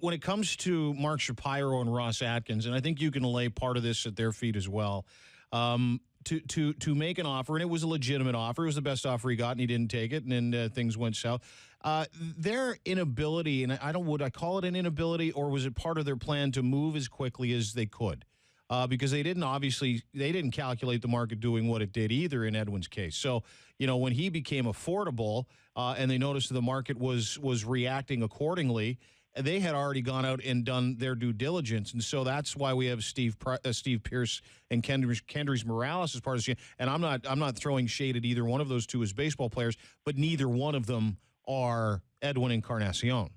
when it comes to Mark Shapiro and Ross Atkins, and I think you can lay part of this at their feet as well, to make an offer, and it was a legitimate offer. It was the best offer he got, and he didn't take it, and then things went south. Their inability, and would I call it an inability, or was it part of their plan to move as quickly as they could? Because they didn't calculate the market doing what it did either in Edwin's case. So, when he became affordable and they noticed the market was reacting accordingly, they had already gone out and done their due diligence. And so that's why we have Steve Pearce and Kendrys Morales as part of this. And I'm not throwing shade at either one of those two as baseball players, but neither one of them are Edwin Encarnacion.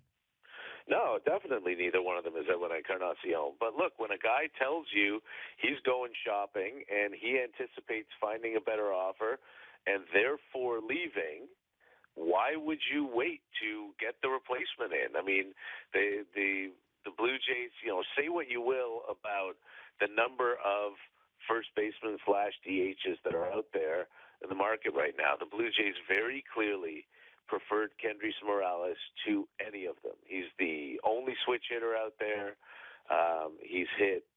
No, definitely neither one of them is Edwin Encarnacion. But look, when a guy tells you he's going shopping and he anticipates finding a better offer and therefore leaving, why would you wait to get the replacement in? I mean, the Blue Jays, say what you will about the number of first basemen / DHs that are out there in the market right now. The Blue Jays very clearly preferred Kendrys Morales to any of them. He's the only switch hitter out there. He's hit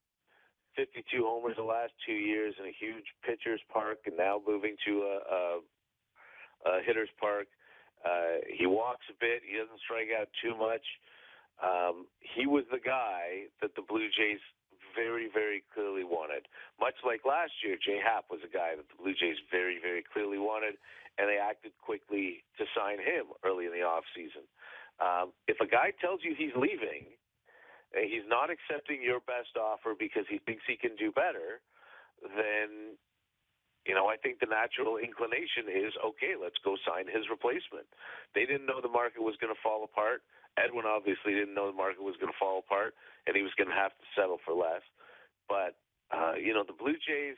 52 homers the last 2 years in a huge pitcher's park and now moving to a hitter's park. He walks a bit. He doesn't strike out too much. He was the guy that the Blue Jays very, very clearly wanted. Much like last year, Happ was a guy that the Blue Jays very, very clearly wanted, and they acted quickly to sign him early in the offseason. If a guy tells you he's leaving, he's not accepting your best offer because he thinks he can do better, then I think the natural inclination is, okay, let's go sign his replacement. They didn't know the market was going to fall apart. Edwin obviously didn't know the market was going to fall apart, and he was going to have to settle for less. But, the Blue Jays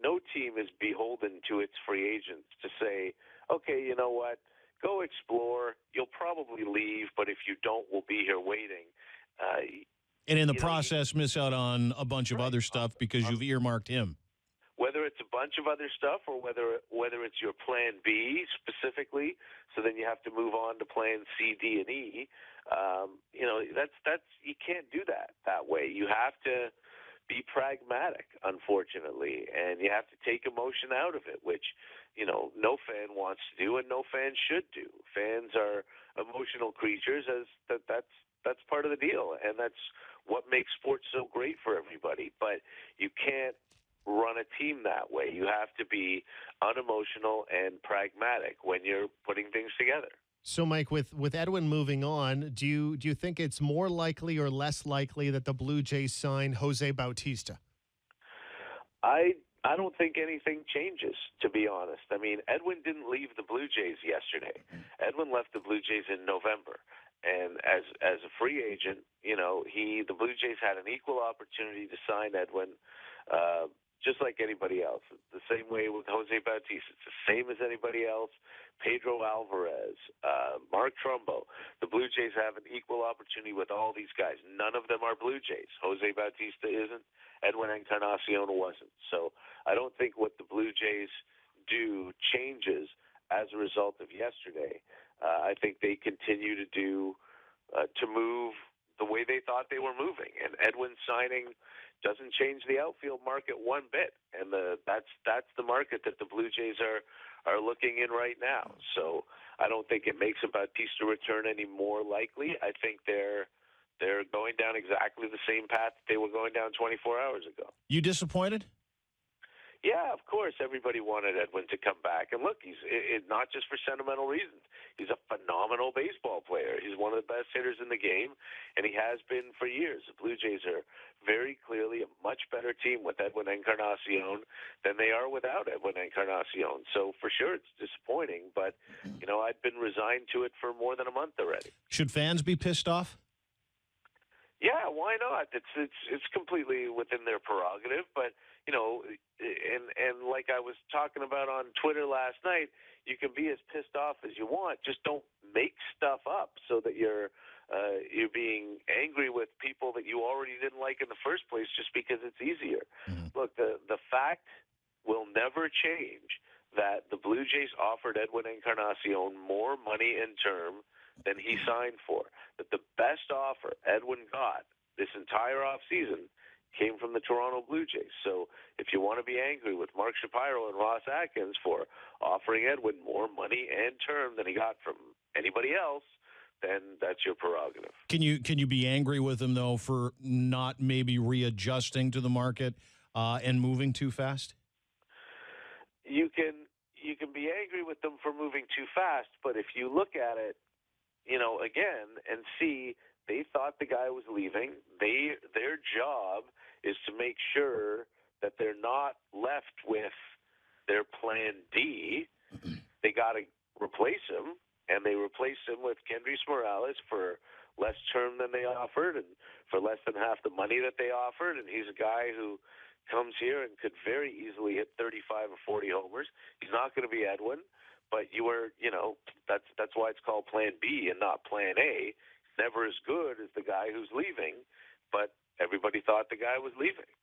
no team is beholden to its free agents to say, okay, you know what, go explore. You'll probably leave, but if you don't, we'll be here waiting. And in the process, miss out on a bunch of other stuff because you've earmarked him. Whether it's a bunch of other stuff or whether it's your plan B specifically, so then you have to move on to plan C, D, and E. That's you can't do that way. You have to be pragmatic, unfortunately, and you have to take emotion out of it, which no fan wants to do and no fan should do. Fans are emotional creatures, that's part of the deal, and that's what makes sports so great for everybody. But you can't run a team that way. You have to be unemotional and pragmatic when you're putting things together. So, Mike, with Edwin moving on, do you think it's more likely or less likely that the Blue Jays sign Jose Bautista? I don't think anything changes, to be honest. I mean, Edwin didn't leave the Blue Jays yesterday. Edwin left the Blue Jays in November. And as a free agent, the Blue Jays had an equal opportunity to sign Edwin, just like anybody else. The same way with Jose Bautista. It's the same as anybody else. Pedro Alvarez, Mark Trumbo. The Blue Jays have an equal opportunity with all these guys. None of them are Blue Jays. Jose Bautista isn't. Edwin Encarnacion wasn't. So I don't think what the Blue Jays do changes as a result of yesterday. I think they continue to move the way they thought they were moving. And Edwin signing doesn't change the outfield market one bit. And that's the market that the Blue Jays are looking in right now. So I don't think it makes a Bautista return any more likely. I think they're going down exactly the same path that they were going down 24 hours ago. You disappointed? Yeah, of course. Everybody wanted Edwin to come back. And look, he's not just for sentimental reasons. He's a phenomenal baseball player. He's one of the best hitters in the game, and he has been for years. The Blue Jays are very clearly a much better team with Edwin Encarnacion than they are without Edwin Encarnacion. So for sure it's disappointing, but, I'd been resigned to it for more than a month already. Should fans be pissed off? Yeah, why not? It's completely within their prerogative, but and like I was talking about on Twitter last night, you can be as pissed off as you want. Just don't make stuff up so that you're being angry with people that you already didn't like in the first place just because it's easier. Mm-hmm. Look, the fact will never change that the Blue Jays offered Edwin Encarnacion more money in term than he signed for. That the best offer Edwin got this entire offseason came from the Toronto Blue Jays. So if you want to be angry with Mark Shapiro and Ross Atkins for offering Edwin more money and term than he got from anybody else, then that's your prerogative. Can you be angry with him, though, for not maybe readjusting to the market and moving too fast? You can be angry with them for moving too fast, but if you look at it, again, and see, they thought the guy was leaving. Their job is to make sure that they're not left with their plan D. They got to replace him, and they replaced him with Kendrys Morales for less term than they offered and for less than half the money that they offered. And he's a guy who comes here and could very easily hit 35 or 40 homers. He's not going to be Edwin, but that's why it's called Plan B and not Plan A. Never as good as the guy who's leaving, but everybody thought the guy was leaving.